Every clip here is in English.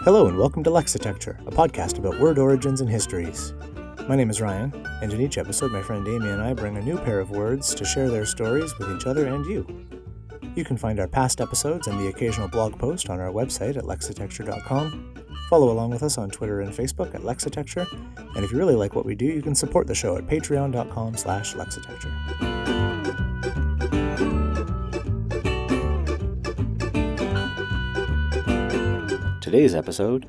Hello and welcome to Lexitecture, a podcast about word origins and histories. My name is Ryan, and in each episode my friend Amy and I bring a new pair of words to share their stories with each other and you. You can find our past episodes and the occasional blog post on our website at lexitecture.com. Follow along with us on Twitter and Facebook at Lexitecture, and if you really like what we do, you can support the show at patreon.com/lexitecture. Today's episode,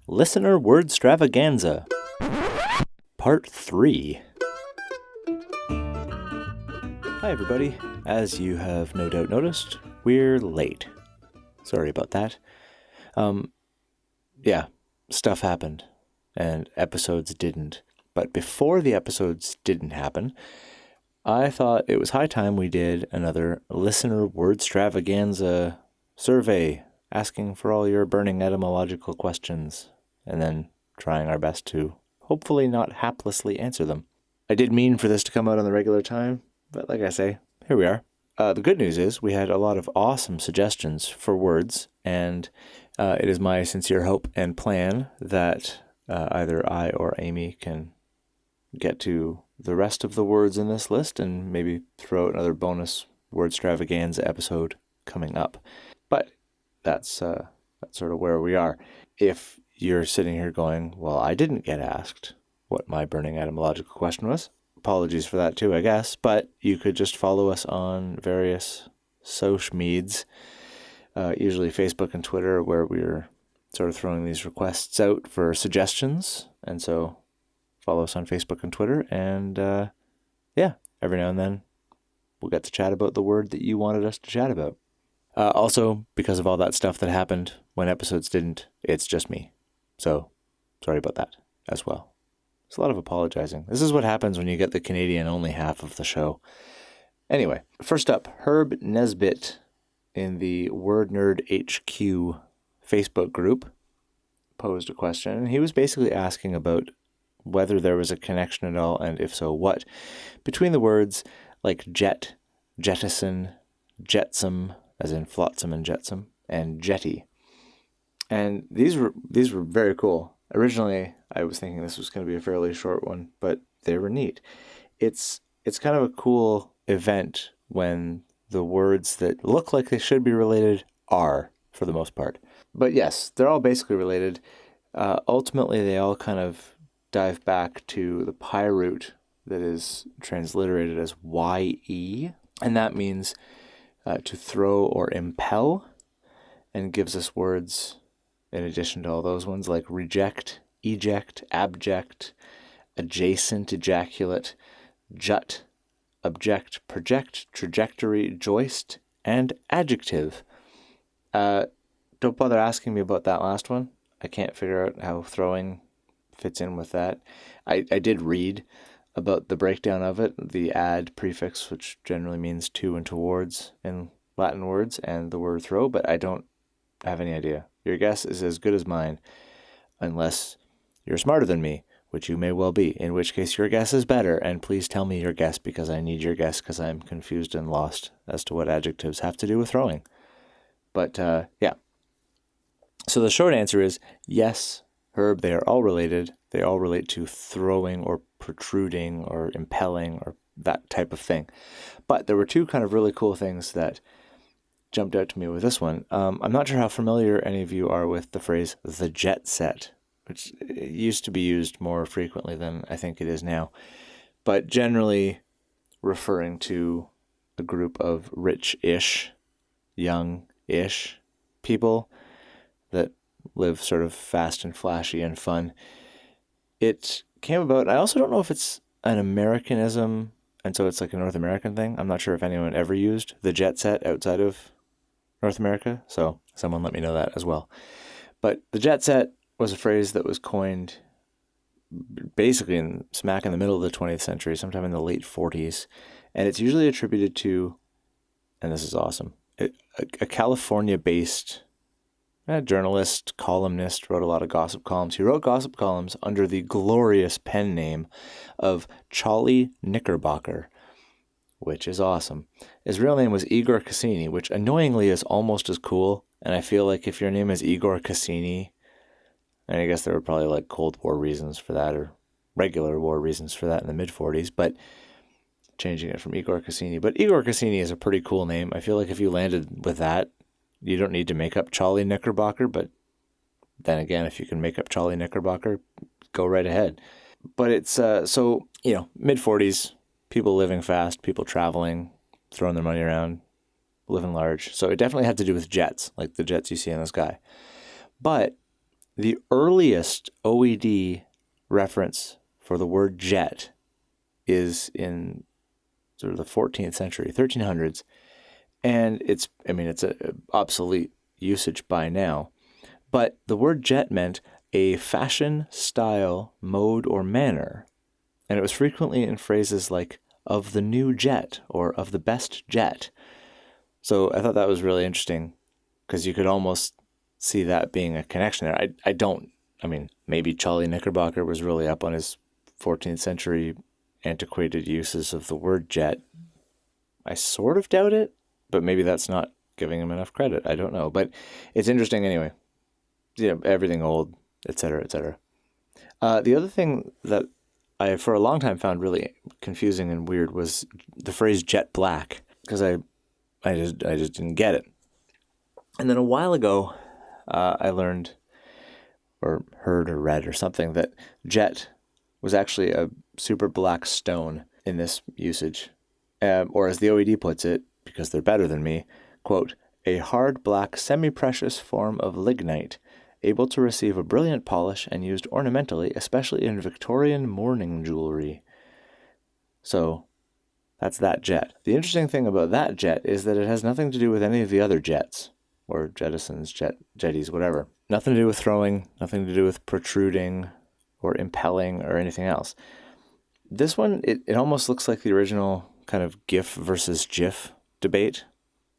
Listener Wordstravaganza, Part 3. Hi everybody, as you have no doubt noticed, we're late. Sorry about that. Stuff happened, and episodes didn't. But before the episodes didn't happen, I thought it was high time we did another Listener Wordstravaganza survey, asking for all your burning etymological questions, and then trying our best to hopefully not haplessly answer them. I did mean for this to come out on the regular time, but like I say, here we are. The good news is we had a lot of awesome suggestions for words, and it is my sincere hope and plan that either I or Amy can get to the rest of the words in this list and maybe throw out another bonus Wordstravaganza episode coming up. But that's sort of where we are. If you're sitting here going, well, I didn't get asked what my burning etymological question was, apologies for that too, I guess, but you could just follow us on various social medias, usually Facebook and Twitter, where we're sort of throwing these requests out for suggestions. And so follow us on Facebook and Twitter, and every now and then we'll get to chat about the word that you wanted us to chat about. Also, because of all that stuff that happened when episodes didn't, it's just me. So, sorry about that as well. It's a lot of apologizing. This is what happens when you get the Canadian-only half of the show. Anyway, first up, Herb Nesbitt in the Word Nerd HQ Facebook group posed a question. He was basically asking about whether there was a connection at all, and if so, what, between the words like jet, jettison, jetsam, as in flotsam and jetsam, and jetty. And these were very cool. Originally, I was thinking this was going to be a fairly short one, but they were neat. It's kind of a cool event when the words that look like they should be related are, for the most part. But yes, they're all basically related. Ultimately, they all kind of dive back to the PIE root that is transliterated as YE, and that means to throw or impel, and gives us words in addition to all those ones like reject, eject, abject, adjacent, ejaculate, jut, object, project, trajectory, joist, and adjective. Don't bother asking me about that last one. I can't figure out how throwing fits in with that. I did read about the breakdown of it, the ad prefix, which generally means to and towards in Latin words, and the word throw, but I don't have any idea. Your guess is as good as mine, unless you're smarter than me, which you may well be, in which case your guess is better, and please tell me your guess, because I need your guess, because I'm confused and lost as to what adjectives have to do with throwing. But, yeah. So the short answer is, yes, Herb, they are all related. They all relate to throwing or protruding or impelling or that type of thing. But there were two kind of really cool things that jumped out to me with this one. I'm not sure how familiar any of you are with the phrase the jet set, which used to be used more frequently than I think it is now, but generally referring to a group of rich-ish, young-ish people that live sort of fast and flashy and fun. It came about, I also don't know if it's an Americanism, and so it's like a North American thing. I'm not sure if anyone ever used the jet set outside of North America, so someone let me know that as well. But the jet set was a phrase that was coined basically smack in the middle of the 20th century, sometime in the late 40s, and it's usually attributed to, and this is awesome, a California-based A journalist, columnist, wrote a lot of gossip columns. He wrote gossip columns under the glorious pen name of Charlie Knickerbocker, which is awesome. His real name was Igor Cassini, which annoyingly is almost as cool. And I feel like if your name is Igor Cassini, and I guess there were probably like Cold War reasons for that or regular war reasons for that in the mid-40s, but changing it from Igor Cassini. But Igor Cassini is a pretty cool name. I feel like if you landed with that, you don't need to make up Charlie Knickerbocker, but then again, if you can make up Charlie Knickerbocker, go right ahead. But it's, so, mid-40s, people living fast, people traveling, throwing their money around, living large. So it definitely had to do with jets, like the jets you see in the sky. But the earliest OED reference for the word jet is in sort of the 14th century, 1300s. And it's an obsolete usage by now. But the word jet meant a fashion, style, mode, or manner. And it was frequently in phrases like, of the new jet, or of the best jet. So I thought that was really interesting, because you could almost see that being a connection there. Maybe Charlie Knickerbocker was really up on his 14th century antiquated uses of the word jet. I sort of doubt it, but maybe that's not giving him enough credit. I don't know, but it's interesting anyway. Everything old, etc., etc. The other thing that I, for a long time, found really confusing and weird was the phrase jet black, because I just didn't get it. And then a while ago, I learned or heard or read or something that jet was actually a super black stone in this usage. Or as the OED puts it, because they're better than me, quote, a hard black semi-precious form of lignite, able to receive a brilliant polish and used ornamentally, especially in Victorian mourning jewelry. So that's that jet. The interesting thing about that jet is that it has nothing to do with any of the other jets, or jettisons, jetties, whatever. Nothing to do with throwing, nothing to do with protruding or impelling or anything else. This one, it almost looks like the original kind of GIF versus GIF debate,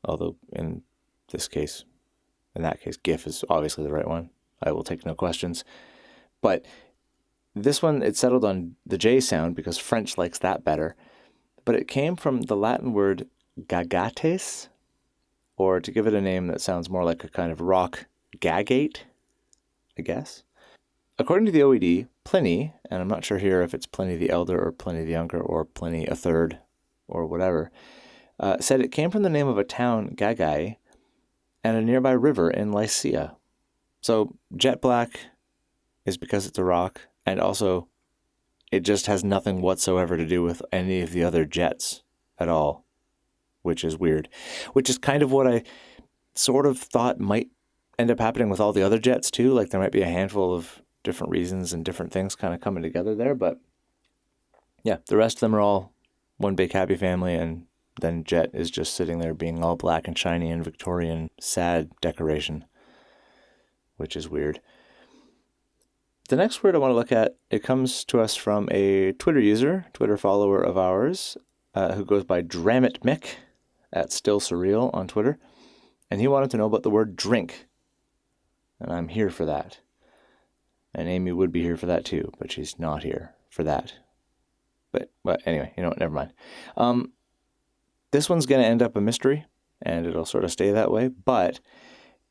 although in that case, GIF is obviously the right one. I will take no questions. But this one, it settled on the J sound because French likes that better. But it came from the Latin word gagates, or to give it a name that sounds more like a kind of rock, gagate, I guess. According to the OED, Pliny, and I'm not sure here if it's Pliny the Elder or Pliny the Younger or Pliny a Third or whatever, said it came from the name of a town, Gagae, and a nearby river in Lycia. So jet black is because it's a rock, and also it just has nothing whatsoever to do with any of the other jets at all, which is weird. Which is kind of what I sort of thought might end up happening with all the other jets too. Like there might be a handful of different reasons and different things kind of coming together there. But yeah, the rest of them are all one big happy family, and then jet is just sitting there being all black and shiny and Victorian sad decoration, which is weird. The next word I want to look at, it comes to us from a Twitter follower of ours, who goes by Dramit Mick at Still Surreal on Twitter. And he wanted to know about the word drink. And I'm here for that. And Amy would be here for that too, but she's not here for that. But anyway, never mind. This one's going to end up a mystery, and it'll sort of stay that way. But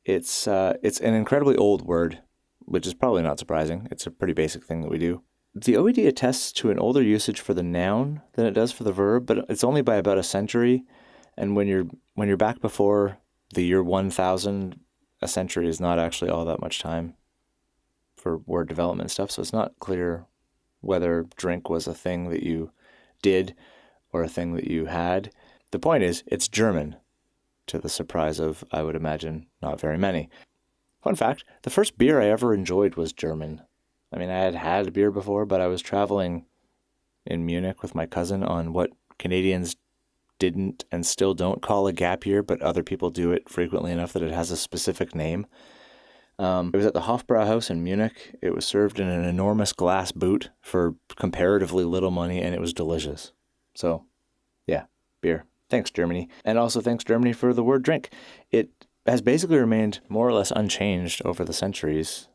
it's an incredibly old word, which is probably not surprising. It's a pretty basic thing that we do. The OED attests to an older usage for the noun than it does for the verb, but it's only by about a century. And when you're back before the year 1000, a century is not actually all that much time for word development stuff. So it's not clear whether drink was a thing that you did or a thing that you had. The point is, it's German, to the surprise of, I would imagine, not very many. Fun fact, the first beer I ever enjoyed was German. I mean, I had beer before, but I was traveling in Munich with my cousin on what Canadians didn't and still don't call a gap year, but other people do it frequently enough that it has a specific name. It was at the Hofbrauhaus in Munich. It was served in an enormous glass boot for comparatively little money, and it was delicious. So, yeah, beer. Thanks, Germany. And also thanks, Germany, for the word drink. It has basically remained more or less unchanged over the centuries.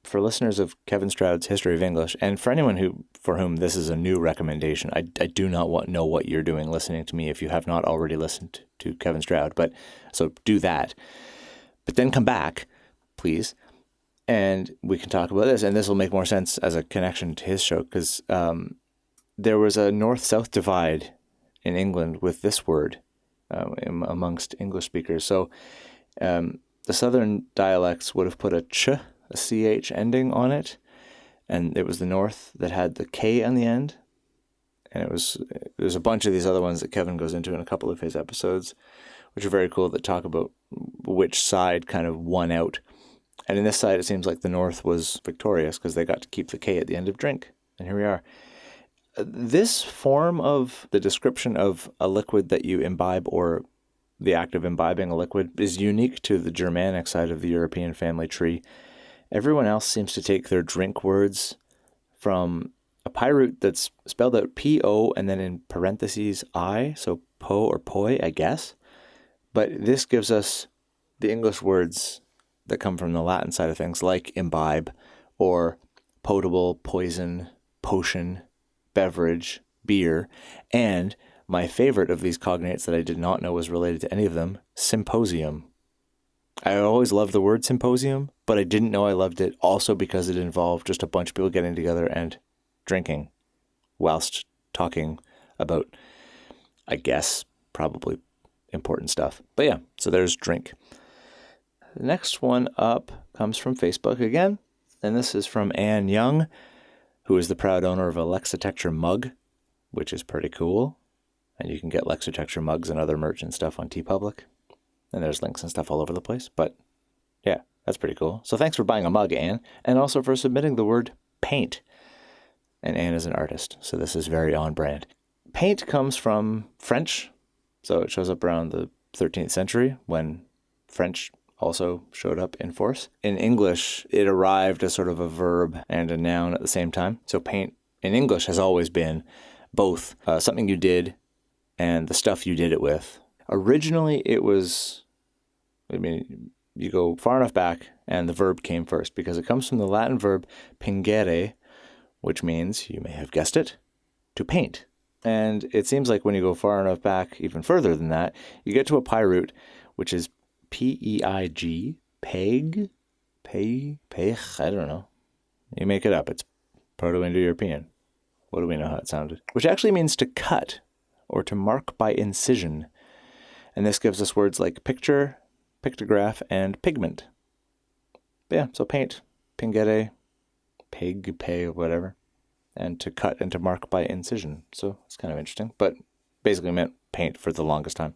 For listeners of Kevin Stroud's History of English, and for anyone for whom this is a new recommendation, I do not know what you're doing listening to me if you have not already listened to Kevin Stroud, but so do that. But then come back, please, and we can talk about this, and this will make more sense as a connection to his show, because there was a north-south divide in England with this word amongst English speakers. So the southern dialects would have put a ch ending on it, and it was the north that had the K on the end, and there's a bunch of these other ones that Kevin goes into in a couple of his episodes, which are very cool, that talk about which side kind of won out. And in this side, it seems like the north was victorious because they got to keep the K at the end of drink, and here we are. This form of the description of a liquid that you imbibe, or the act of imbibing a liquid, is unique to the Germanic side of the European family tree. Everyone else seems to take their drink words from a PIE root that's spelled out P-O and then in parentheses I, so po or poi, I guess. But this gives us the English words that come from the Latin side of things, like imbibe, or potable, poison, potion, beverage, beer, and my favorite of these cognates that I did not know was related to any of them, symposium. I always loved the word symposium, but I didn't know I loved it also because it involved just a bunch of people getting together and drinking whilst talking about, I guess, probably important stuff. But yeah, so there's drink. The next one up comes from Facebook again, and this is from Anne Young, who is the proud owner of a Lexitecture mug, which is pretty cool. And you can get Lexitecture mugs and other merch and stuff on TeePublic. And there's links and stuff all over the place. But yeah, that's pretty cool. So thanks for buying a mug, Anne. And also for submitting the word paint. And Anne is an artist, so this is very on brand. Paint comes from French. So it shows up around the 13th century when French also showed up in force. In English, it arrived as sort of a verb and a noun at the same time. So paint in English has always been both something you did and the stuff you did it with. Originally, it was, you go far enough back and the verb came first because it comes from the Latin verb pingere, which means, you may have guessed it, to paint. And it seems like when you go far enough back, even further than that, you get to a PIE root, which is P-E-I-G, peg, I don't know. You make it up. It's Proto-Indo-European. What do we know how it sounded? Which actually means to cut or to mark by incision. And this gives us words like picture, pictograph, and pigment. But yeah, so paint, pingere, peg, pay, whatever. And to cut and to mark by incision. So it's kind of interesting. But basically meant paint for the longest time.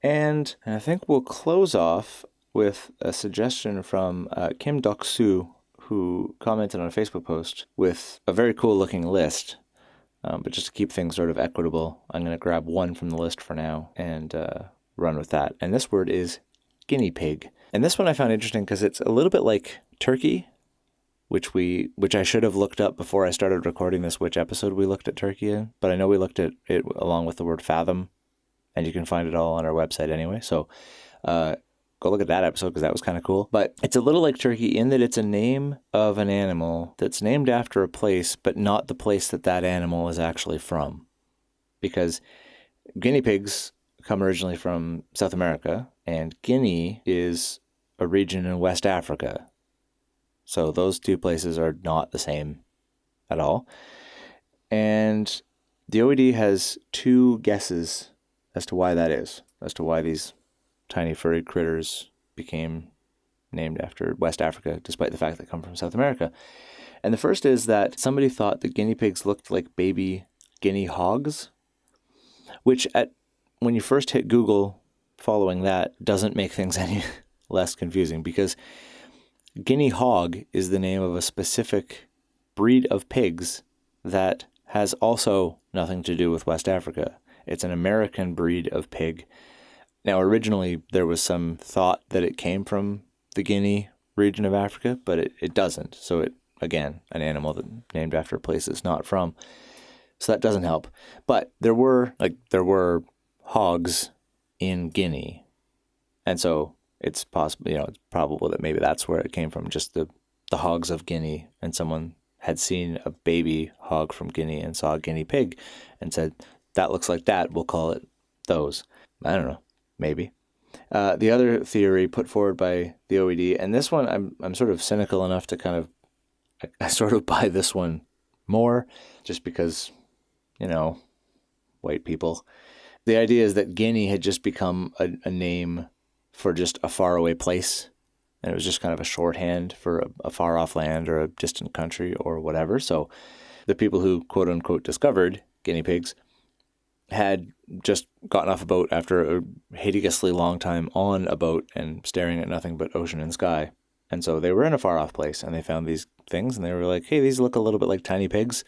And I think we'll close off with a suggestion from Kim Dok-soo, who commented on a Facebook post with a very cool looking list. But just to keep things sort of equitable, I'm going to grab one from the list for now and run with that. And this word is guinea pig. And this one I found interesting because it's a little bit like turkey, which I should have looked up before I started recording this, which episode we looked at turkey in. But I know we looked at it along with the word fathom, and you can find it all on our website anyway. So go look at that episode because that was kind of cool. But it's a little like turkey in that it's a name of an animal that's named after a place, but not the place that that animal is actually from. Because guinea pigs come originally from South America, and Guinea is a region in West Africa. So those two places are not the same at all. And the OED has two guesses as to why that is, as to why these tiny furry critters became named after West Africa, despite the fact they come from South America. And the first is that somebody thought that guinea pigs looked like baby guinea hogs, which when you first hit Google following that doesn't make things any less confusing, because guinea hog is the name of a specific breed of pigs that has also nothing to do with West Africa. It's an American breed of pig. Now, originally, there was some thought that it came from the Guinea region of Africa, but it doesn't. So it, again, an animal that named after a place it's not from. So that doesn't help. But there were hogs in Guinea. And so it's possible, it's probable that maybe that's where it came from, just the hogs of Guinea, and someone had seen a baby hog from Guinea and saw a guinea pig and said, that looks like that, we'll call it those. I don't know, maybe. The other theory put forward by the OED, and this one I'm sort of cynical enough to kind of, I sort of buy this one more, just because, white people. The idea is that Guinea had just become a name for just a faraway place, and it was just kind of a shorthand for a far off land or a distant country or whatever. So the people who quote unquote discovered guinea pigs had just gotten off a boat after a hideously long time on a boat and staring at nothing but ocean and sky. And so they were in a far off place and they found these things and they were like, hey, these look a little bit like tiny pigs,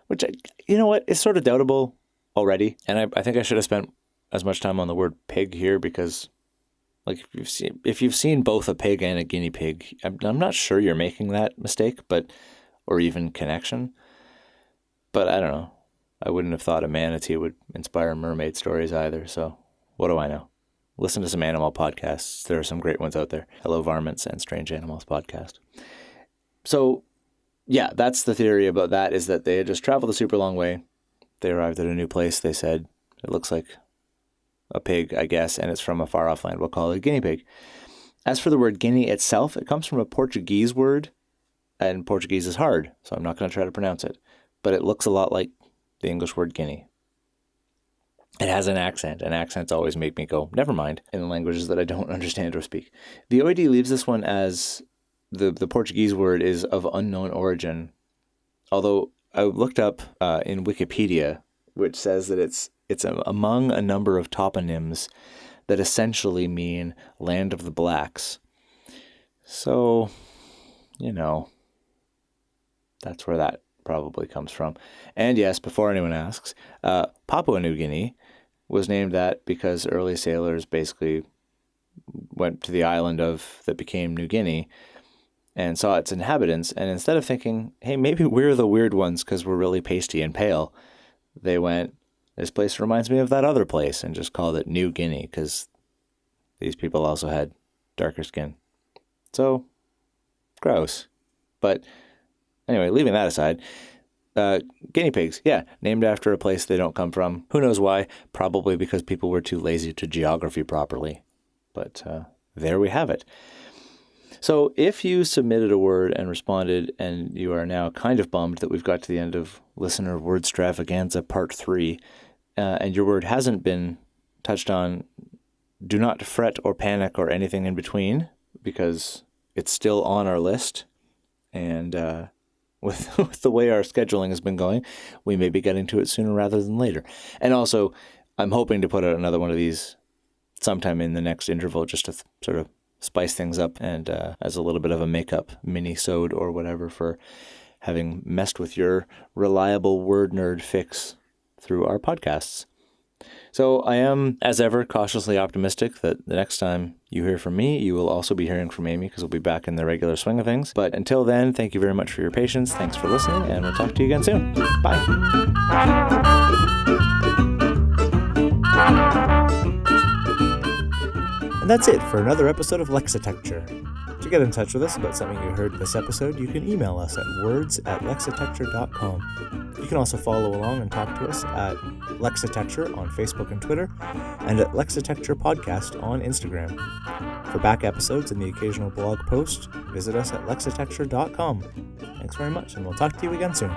which, you know what, is sort of doubtable already. And I think I should have spent as much time on the word pig here because, like, if you've seen both a pig and a guinea pig, I'm not sure you're making that mistake, or even connection. But I don't know. I wouldn't have thought a manatee would inspire mermaid stories either. So what do I know? Listen to some animal podcasts. There are some great ones out there. Hello Varmints and Strange Animals podcast. So yeah, that's the theory about that, is that they had just traveled a super long way. They arrived at a new place. They said, it looks like a pig, I guess, and it's from a far off land. We'll call it a guinea pig. As for the word guinea itself, it comes from a Portuguese word, and Portuguese is hard, so I'm not going to try to pronounce it. But it looks a lot like the English word guinea. It has an accent, and accents always make me go, never mind, in languages that I don't understand or speak. The OED leaves this one as the Portuguese word is of unknown origin, although I looked up in Wikipedia, which says that it's among a number of toponyms that essentially mean land of the blacks. So, that's where that probably comes from. And yes, before anyone asks, Papua New Guinea was named that because early sailors basically went to the island that became New Guinea and saw its inhabitants, and instead of thinking, hey, maybe we're the weird ones because we're really pasty and pale, they went, this place reminds me of that other place, and just called it New Guinea because these people also had darker skin. So, gross. But anyway, leaving that aside, guinea pigs, yeah, named after a place they don't come from. Who knows why? Probably because people were too lazy to geography properly. But there we have it. So if you submitted a word and responded, and you are now kind of bummed that we've got to the end of Listener Wordstravaganza Part 3, and your word hasn't been touched on, do not fret or panic or anything in between, because it's still on our list. And with the way our scheduling has been going, we may be getting to it sooner rather than later. And also, I'm hoping to put out another one of these sometime in the next interval, just to sort of spice things up, and as a little bit of a makeup mini-sode or whatever for having messed with your reliable word nerd fix through our podcasts. So I am, as ever, cautiously optimistic that the next time you hear from me, you will also be hearing from Amy, because we'll be back in the regular swing of things. But until then, thank you very much for your patience. Thanks for listening, and we'll talk to you again soon. Bye. And that's it for another episode of Lexitecture. To get in touch with us about something you heard in this episode, you can email us at words@lexitecture.com. You can also follow along and talk to us at Lexitecture on Facebook and Twitter, and at Lexitecture Podcast on Instagram. For back episodes and the occasional blog post, visit us at lexitecture.com. Thanks very much, and we'll talk to you again soon.